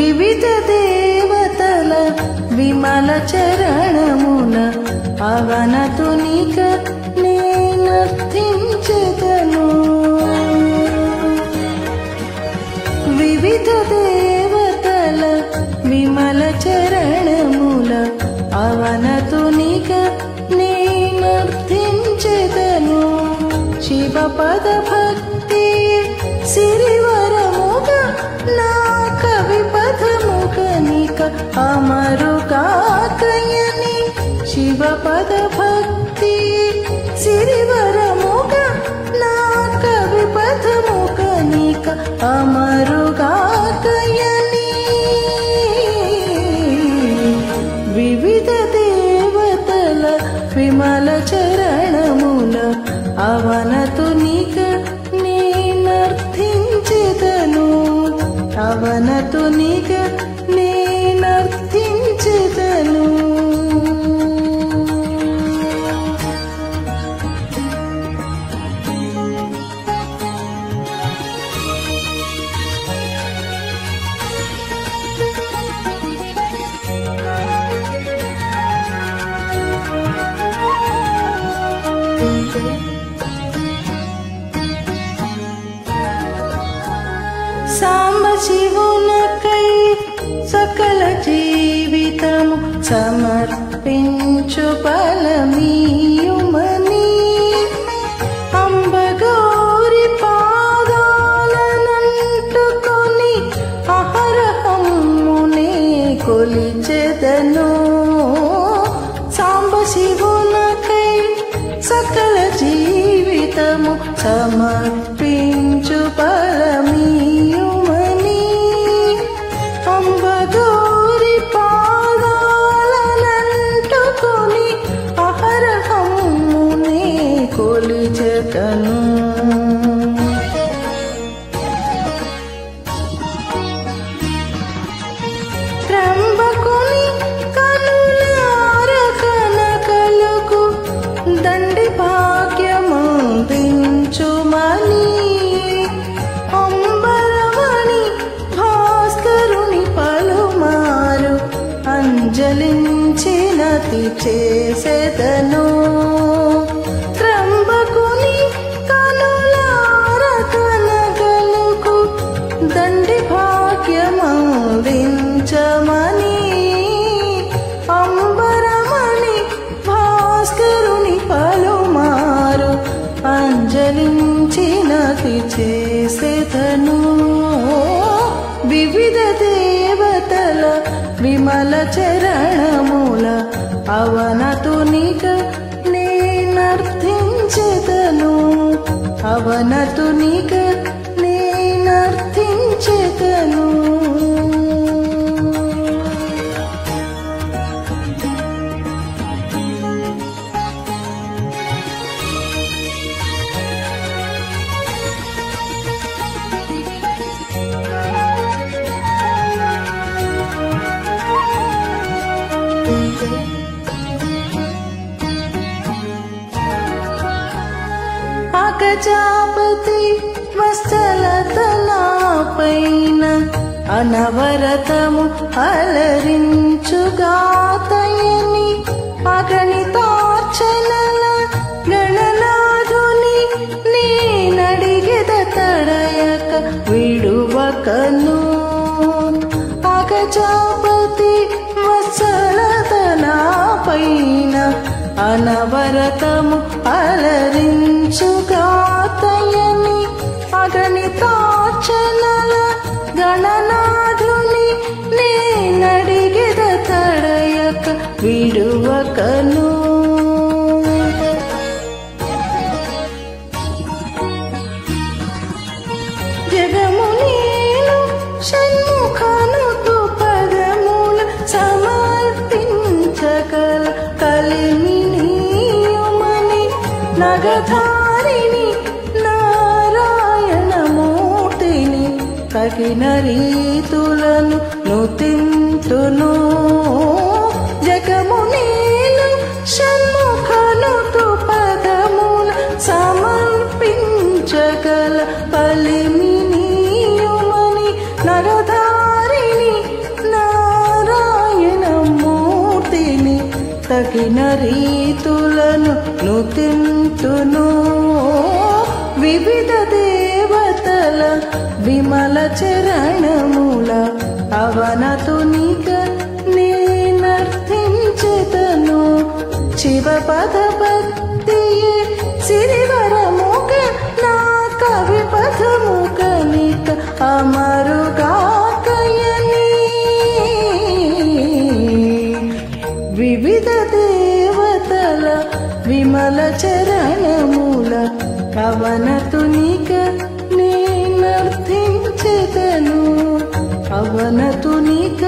వివిధ దేవతల విమల చరణముల అవనతునిక నేనర్థించెదను. వివిధ దేవతల విమల చరణముల అవనతునిక నేనర్థించెదను. శివ పద భక్తి సిరివరముగ నా కవి పదముగనిక అమరుగాకయని. శివ పద భక్తి సిరివరముగ నా కవి పదముగనిక అమరుగాకయని. వివిధ దేవతల విమల చరణముల అవనతునిక నేనర్థించెదను. అవనతునిక నేనర్థించెదను. సాంబశివునకై సకల జీవితము సమర్పించు బలమీయుమని. అంబగౌరి పాదాలనంటుకొని అహరహమ్మునే కొలిచెదను. సాంబశివునకై సకల జీవితము సమర్పించు బలమీయుమని. అంబగౌరి పాదాలనంటుకొని అహరహమ్మునే కొలిచెదను. త్రంబకుని కనులార కనకలకు దండి భాగ్యమందించుమని. అంబరమణి భాస్కరుని పలుమారు అంజలించినతి చేసెదను. త్రంబకుని కనులార కనకలకు దండి భాగ్యమందించమని. అంబరమణి భాస్కరుని పలుమారు అంజలించినతి చేసెదను. వివిధ దేవతల విమల చరణముల అవనతునిక నేనర్థించెదను. అవనతునిక నేనర్థించెదను. అగజాపతి వత్సలతనాపైన అనవరతము అలరించుగాతయని. అగణితార్చనల గణనాథుని నేనడిగెద తడయక విడువకను. అగజాపతి వత్సలతనాపైన అనవరతము అలరించుగాతయని. అగణితార్చనల గణనాథుని నేనడిగెద తడయక విడువకను. జగము నేను షణ్ముఖనుకు పదముల సమర్పించగల కలిమినీయుమని. నగధారిణి నారాయణమూర్తిని తగిన రీతులను నుతింతును. జగము నేను షణ్ముఖనుకు పదముల సమర్పించగల కలిమినీయుమని. నగధారిణి తగిన రీతులను నుతింతును వివిధ దేవతల విమల చరణముల అవనతునిక నేనర్థించెదను శివపద భక్తియే సిరివరముగ నా కవి పదముగ నిక అమరుగాకయని వివిధ దేవతల విమల చరణముల అవనతునిక నేనర్థించెదను అవనతునిక